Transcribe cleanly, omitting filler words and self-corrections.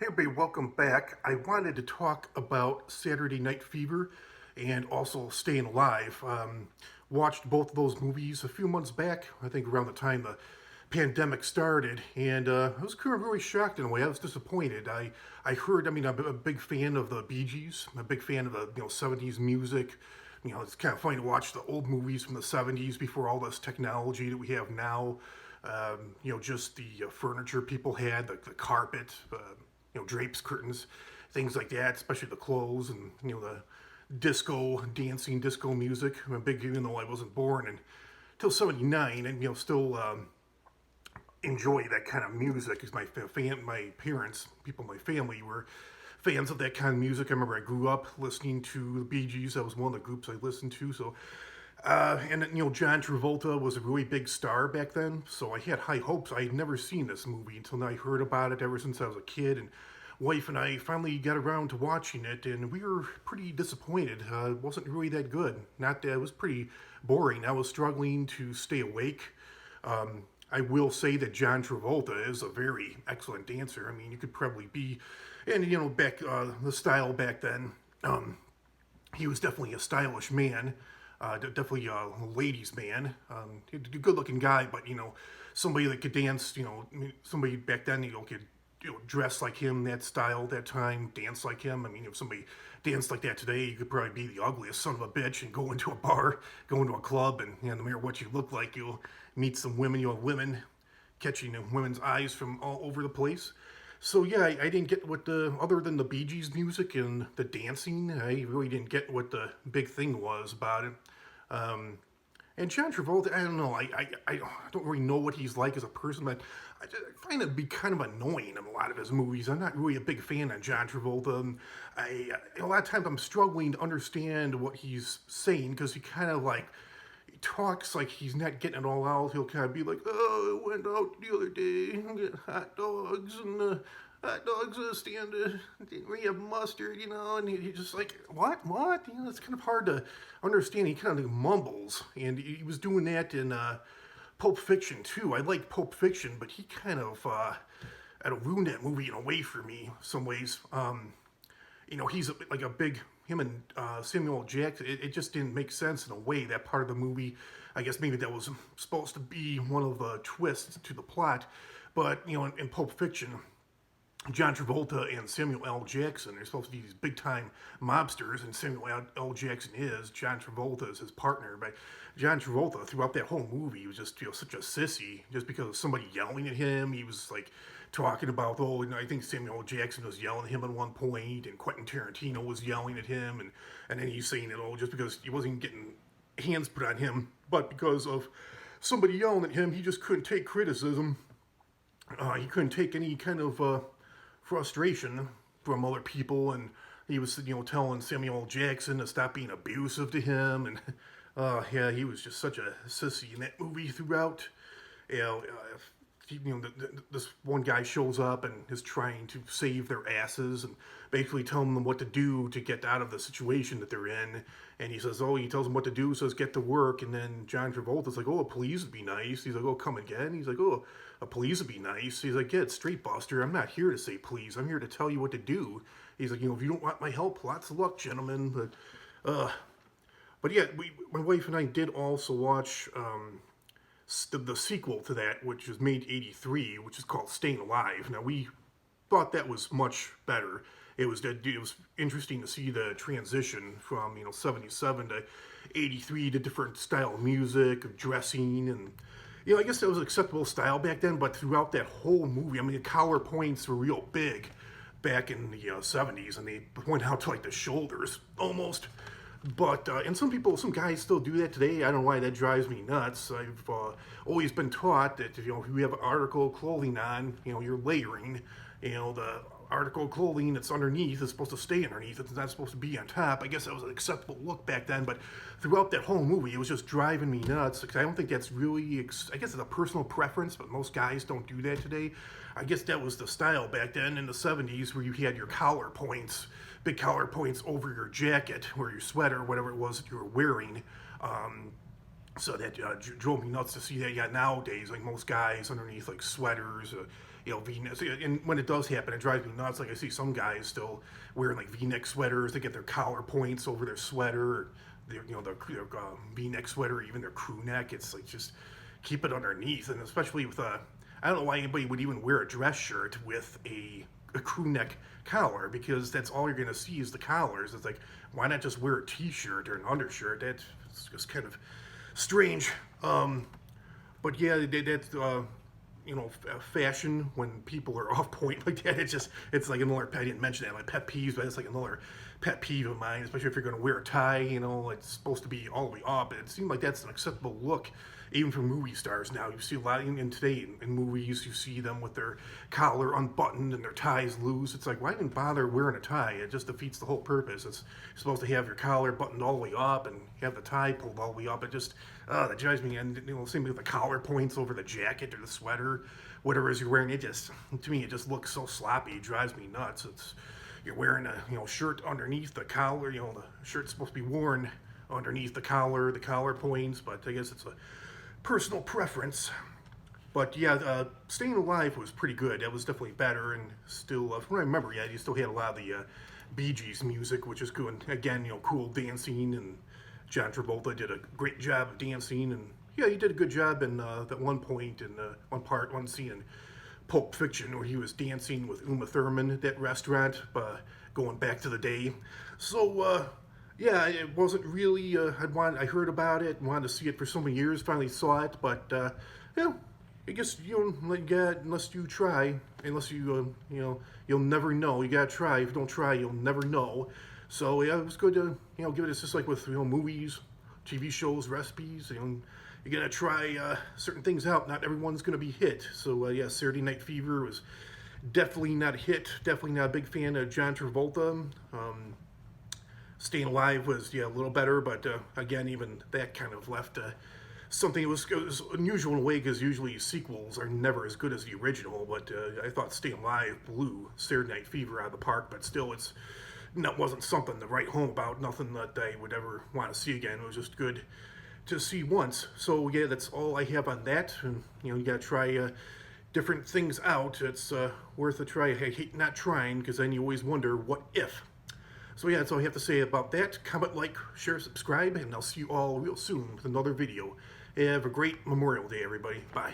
Hey everybody, welcome back. I wanted to talk about Saturday Night Fever and also Staying Alive. Watched both of those movies a few months back, I think around the time the pandemic started, and I was kind of really shocked in a way. I was disappointed. I heard, I'm a big fan of the Bee Gees. I'm a big fan of the 70s music. It's kind of funny to watch the old movies from the 70s before all this technology that we have now. Just the furniture people had, the carpet, drapes, curtains, things like that, especially the clothes and, the dancing disco music. I'm a big, even though I wasn't born until 79, and, still enjoy that kind of music because my parents, people in my family were fans of that kind of music. I remember I grew up listening to the Bee Gees. That was one of the groups I listened to. So, John Travolta was a really big star back then. So I had high hopes. I had never seen this movie until I heard about it ever since I was a kid. And wife and I finally got around to watching it, and we were pretty disappointed. It wasn't really that good. Not It was pretty boring. I was struggling to stay awake. I will say that John Travolta is a very excellent dancer. I mean, you could probably be, and back the style back then, he was definitely a stylish man, definitely a ladies' man. A good-looking guy, but somebody that could dance. Somebody back then, could dress like him, that style, that time, dance like him. I mean, if somebody danced like that today, you could probably be the ugliest son of a bitch and go into a bar, go into a club, and no matter what you look like, you'll meet some women. Women catching women's eyes from all over the place. So yeah, I didn't get what other than the Bee Gees music and the dancing, I really didn't get what the big thing was about it. Um, and John Travolta, I don't know. I don't really know what he's like as a person, but I find it to be kind of annoying in a lot of his movies. I'm not really a big fan of John Travolta. A lot of times I'm struggling to understand what he's saying because he kind of like he talks like he's not getting it all out. He'll kind of be like, "Oh, I went out the other day and get hot dogs and hot dogs stand didn't really have mustard, and he just like, what? It's kind of hard to understand. He kind of like mumbles, and he was doing that in Pulp Fiction too. I like Pulp Fiction, but he kind of ruined that movie in a way for me, some ways. He's like a big him and Samuel L. Jackson. It just didn't make sense in a way. That part of the movie, I guess maybe that was supposed to be one of the twists to the plot, but in Pulp Fiction, John Travolta and Samuel L. Jackson are supposed to be these big time mobsters, and Samuel L. Jackson is. John Travolta is his partner. But John Travolta, throughout that whole movie, was just such a sissy just because of somebody yelling at him. He was like talking about, I think Samuel L. Jackson was yelling at him at one point, and Quentin Tarantino was yelling at him, and then he's saying it all just because he wasn't getting hands put on him, but because of somebody yelling at him, he just couldn't take criticism. He couldn't take any kind of frustration from other people, and he was telling Samuel L. Jackson to stop being abusive to him, and yeah, he was just such a sissy in that movie throughout. This one guy shows up and is trying to save their asses and basically telling them what to do to get out of the situation that they're in. And he tells them what to do, says get to work. And then John Travolta's like, oh, a police would be nice. He's like, oh, come again. He's like, oh, a police would be nice. He's like, yeah, it's Street Buster. I'm not here to say please. I'm here to tell you what to do. He's like, if you don't want my help, lots of luck, gentlemen. But yeah, my wife and I did also watch the sequel to that, which was made '83, which is called Staying Alive. Now we thought that was much better. It was interesting to see the transition from '77 to '83 to different style of music, of dressing, and I guess that was acceptable style back then. But throughout that whole movie, I mean, the collar points were real big back in the '70s, and they went out to like the shoulders almost. But and some guys still do that today. I don't know why that drives me nuts. I've always been taught that if you have an article of clothing on, you're layering. The article of clothing that's underneath is supposed to stay underneath. It's not supposed to be on top. I guess that was an acceptable look back then. But throughout that whole movie, it was just driving me nuts. Because I don't think that's really. I guess it's a personal preference, but most guys don't do that today. I guess that was the style back then in the '70s, where you had your collar points, big collar points over your jacket or your sweater, whatever it was that you were wearing. So that drove me nuts to see that. Yeah, nowadays, like most guys underneath like sweaters, V-neck. And when it does happen, it drives me nuts. Like I see some guys still wearing like V-neck sweaters to get their collar points over their sweater, or their, their V-neck sweater, or even their crew neck. It's like just keep it underneath, and especially with I don't know why anybody would even wear a dress shirt with a crew neck collar, because that's all you're gonna see is the collars. It's like, why not just wear a t-shirt or an undershirt? That's just kind of strange. But yeah, that's fashion when people are off point like that. It's like another. I didn't mention that, like pet peeves, but it's like another pet peeve of mine. Especially if you're going to wear a tie, it's supposed to be all the way up. It seemed like that's an acceptable look, even for movie stars now. You see a lot in today in movies. You see them with their collar unbuttoned and their ties loose. It's like, why even bother wearing a tie? It just defeats the whole purpose. It's supposed to have your collar buttoned all the way up and have the tie pulled all the way up. It just that drives me. And same with the collar points over the jacket or the sweater, whatever it is you're wearing. It just, to me, it just looks so sloppy. It drives me nuts. You're wearing a shirt underneath the collar. The shirt's supposed to be worn underneath the collar points, but I guess it's a personal preference. But yeah, Staying Alive was pretty good. That was definitely better, and still, from what I remember, yeah, you still had a lot of the Bee Gees music, which is good. Again, cool dancing, and John Travolta did a great job of dancing, and yeah, he did a good job in that one point in one scene in Pulp Fiction where he was dancing with Uma Thurman at that restaurant, going back to the day. So yeah, it wasn't really. I heard about it and wanted to see it for so many years. Finally saw it, but yeah, I guess you don't get unless you try. Unless you you'll never know. You gotta try. If you don't try, you'll never know. So yeah, it was good to give it. It's just like with movies, TV shows, recipes. You gotta try certain things out. Not everyone's gonna be hit. So yeah, Saturday Night Fever was definitely not a hit. Definitely not a big fan of John Travolta. Staying Alive was a little better, but again, even that kind of left something. It was unusual in a way, because usually sequels are never as good as the original. But I thought Staying Alive blew Saturday Night Fever out of the park. But still, wasn't something to write home about. Nothing that I would ever want to see again. It was just good to see once. So yeah, that's all I have on that. And you gotta try different things out. It's worth a try. I hate not trying, because then you always wonder what if. So yeah, that's all I have to say about that. Comment, like, share, subscribe, and I'll see you all real soon with another video. Have a great Memorial Day, everybody. Bye.